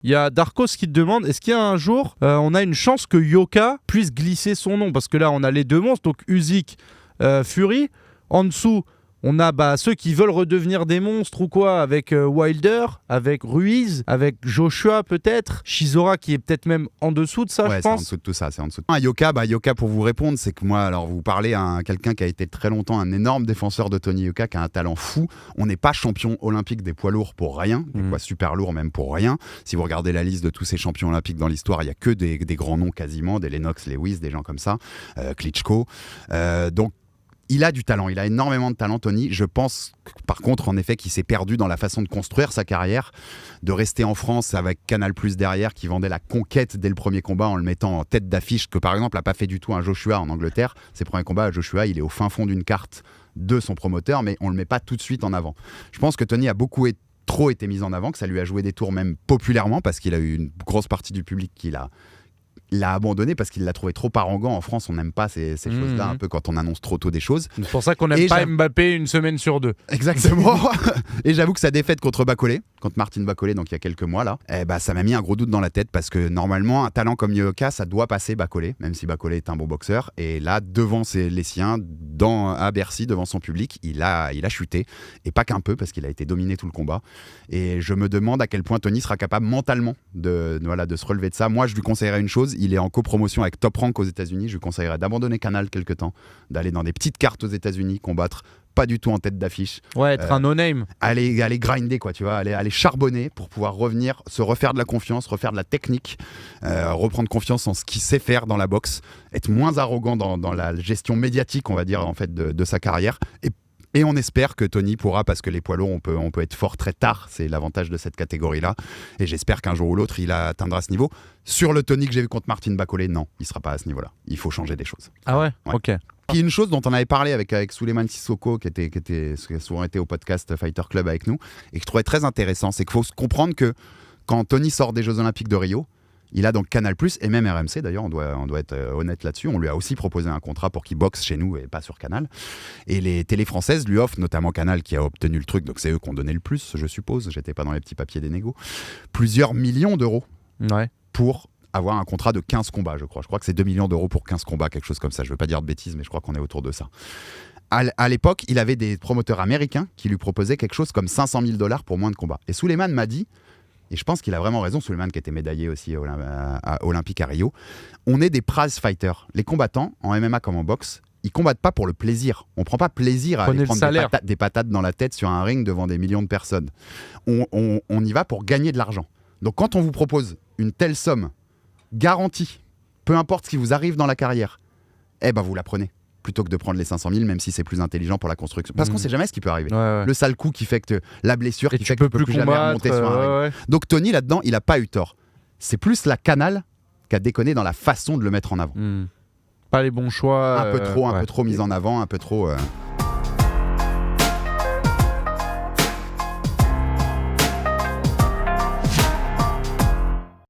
Il y a Darkos qui te demande, est-ce qu'il y a un jour, on a une chance que Yoka puisse glisser son nom? Parce que là, on a les deux monstres, donc Usyk, Fury. En dessous, on a ceux qui veulent redevenir des monstres ou quoi, avec Wilder, avec Ruiz, avec Joshua peut-être, Chisora qui est peut-être même en dessous de ça, je pense. C'est en dessous de tout ça, c'est en dessous de... Yoka, pour vous répondre, c'est que moi, alors vous parlez à quelqu'un qui a été très longtemps un énorme défenseur de Tony Yoka, qui a un talent fou. On n'est pas champion olympique des poids lourds pour rien, des poids super lourds même pour rien. Si vous regardez la liste de tous ces champions olympiques dans l'histoire, il n'y a que des grands noms quasiment, des Lennox Lewis, des gens comme ça, Klitschko. Donc, il a du talent, il a énormément de talent, Tony. Je pense, par contre, en effet, qu'il s'est perdu dans la façon de construire sa carrière, de rester en France avec Canal+ derrière, qui vendait la conquête dès le premier combat en le mettant en tête d'affiche, que par exemple n'a pas fait du tout un Joshua en Angleterre. Ses premiers combats à Joshua, il est au fin fond d'une carte de son promoteur, mais on le met pas tout de suite en avant. Je pense que Tony a trop été mis en avant, que ça lui a joué des tours même populairement, parce qu'il a eu une grosse partie du public qui l'a abandonné parce qu'il l'a trouvé trop arrogant. En France, on n'aime pas ces choses-là, un peu quand on annonce trop tôt des choses. C'est pour ça qu'on n'aime pas Mbappé une semaine sur deux. Exactement. Et j'avoue que sa défaite contre Martin Bacolé, donc il y a quelques mois là, ça m'a mis un gros doute dans la tête parce que normalement, un talent comme Yoka, ça doit passer Bacolé, même si Bacolé est un bon boxeur. Et là, devant les siens, à Bercy, devant son public, il a chuté. Et pas qu'un peu, parce qu'il a été dominé tout le combat. Et je me demande à quel point Tony sera capable mentalement de se relever de ça. Moi, je lui conseillerais une chose. Il est en copromotion avec Top Rank aux États-Unis. Je lui conseillerais d'abandonner Canal quelque temps, d'aller dans des petites cartes aux États-Unis, combattre pas du tout en tête d'affiche. Ouais, être un no-name. Aller grinder, quoi, tu vois, aller charbonner pour pouvoir revenir, se refaire de la confiance, refaire de la technique, reprendre confiance en ce qu'il sait faire dans la boxe, être moins arrogant dans la gestion médiatique, on va dire, en fait, de sa carrière. Et on espère que Tony pourra, parce que les poids lourds, on peut être fort très tard, c'est l'avantage de cette catégorie-là. Et j'espère qu'un jour ou l'autre, il atteindra ce niveau. Sur le Tony que j'ai vu contre Martin Bacolé, non, il ne sera pas à ce niveau-là. Il faut changer des choses. Ah ouais. Ok. Il y a une chose dont on avait parlé avec Souleymane Sissoko, qui a souvent été au podcast Fighter Club avec nous, et que je trouvais très intéressant, c'est qu'il faut comprendre que quand Tony sort des Jeux Olympiques de Rio, il a donc Canal+, et même RMC d'ailleurs, on doit être honnête là-dessus, on lui a aussi proposé un contrat pour qu'il boxe chez nous et pas sur Canal. Et les télés françaises lui offrent, notamment Canal qui a obtenu le truc, donc c'est eux qui ont donné le plus, je suppose, j'étais pas dans les petits papiers des négos, plusieurs millions d'euros pour avoir un contrat de 15 combats, je crois. Je crois que c'est 2 millions d'euros pour 15 combats, quelque chose comme ça, je veux pas dire de bêtises, mais je crois qu'on est autour de ça. À l'époque, il avait des promoteurs américains qui lui proposaient quelque chose comme 500 000 $ pour moins de combats. Et Souleymane m'a dit, et je pense qu'il a vraiment raison, Souleymane qui était médaillé aussi olympique à Rio, on est des prize fighters. Les combattants, en MMA comme en boxe, ils combattent pas pour le plaisir. On prend pas plaisir à aller prendre des patates dans la tête sur un ring devant des millions de personnes. On y va pour gagner de l'argent. Donc quand on vous propose une telle somme garantie, peu importe ce qui vous arrive dans la carrière, vous la prenez. Plutôt que de prendre les 500 000, même si c'est plus intelligent pour la construction. Parce qu'on sait jamais ce qui peut arriver. Ouais. Le sale coup qui fait que la blessure qui fait que tu peux plus jamais remonter sur un ring. Donc Tony, là-dedans, il a pas eu tort. C'est plus la Canal qui a déconné dans la façon de le mettre en avant. Pas les bons choix. Un peu trop mis en avant, un peu trop...